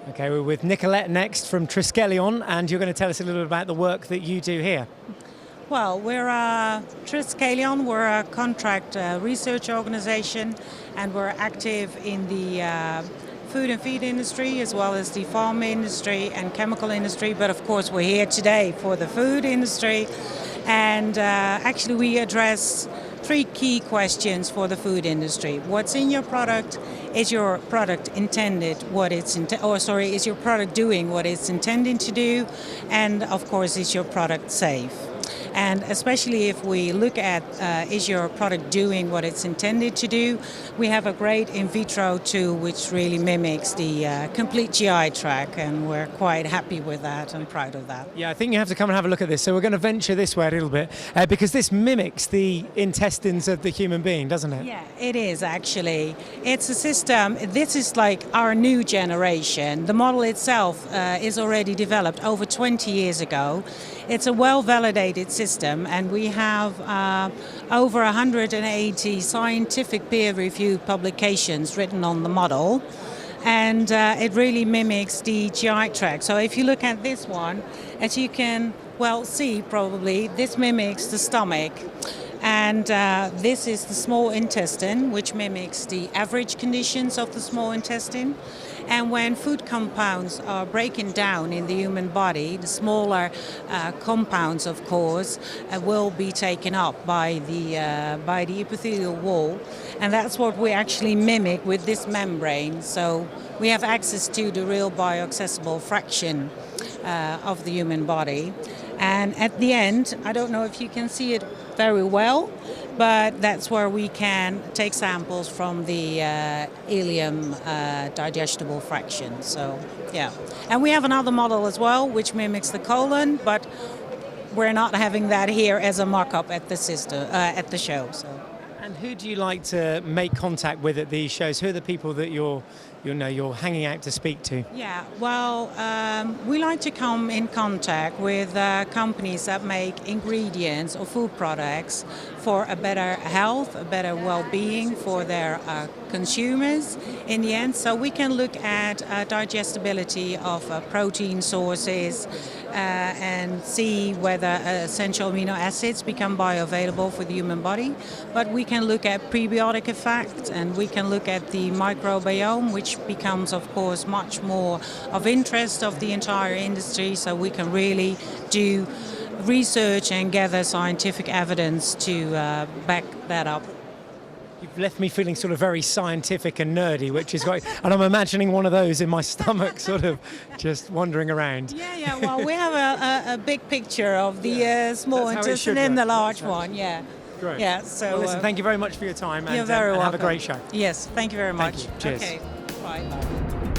Okay, we're with Nicolette next from Triskelion, and you're going to tell us a little bit about the work that you do here. Well, we're Triskelion. We're a contract research organization, and we're active in the food and feed industry as well as the farm industry and chemical industry. But of course, we're here today for the food industry, and actually we address three key questions for the food industry. What's in your product? Is your product intended what it's is your product doing what it's intending to do? And of course, is your product safe? And especially if we look at is your product doing what it's intended to do, we have a great in vitro tool which really mimics the complete GI tract, and we're quite happy with that and proud of that. Yeah, I think you have to come and have a look at this. So we're going to venture this way a little bit because this mimics the intestines of the human being, doesn't it? Yeah, it is actually. It's a system. This is like our new generation. The model itself is already developed over 20 years ago. It's a well-validated system, and we have over 180 scientific peer-reviewed publications written on the model, and it really mimics the GI tract. So if you look at this one, as you can see probably, this mimics the stomach. And this is the small intestine, which mimics the average conditions of the small intestine. And when food compounds are breaking down in the human body, the smaller compounds, of course, will be taken up by the epithelial wall. And that's what we actually mimic with this membrane. So we have access to the real bioaccessible fraction of the human body. And at the end, I don't know if you can see it very well, but that's where we can take samples from the ileum digestible fraction. So, yeah. And we have another model as well, which mimics the colon, but we're not having that here as a mock-up at the show. So. And who do you like to make contact with at these shows? Who are the people that you're hanging out to speak to? Yeah, well, we like to come in contact with companies that make ingredients or food products for a better health, a better well-being for their consumers in the end. So we can look at digestibility of protein sources and see whether essential amino acids become bioavailable for the human body. But we can look at prebiotic effects, and we can look at the microbiome, which becomes, of course, much more of interest of the entire industry. So we can really do research and gather scientific evidence to back that up. You've left me feeling sort of very scientific and nerdy, which is great. And I'm imagining one of those in my stomach sort of just wandering around. Yeah, well, we have a big picture of the small intestine and the large one, yeah. Great. Yeah, so... Well, listen, thank you very much for your time, you're very welcome. have a great show. Yes, thank you very much. Thank you. Cheers. Okay, bye.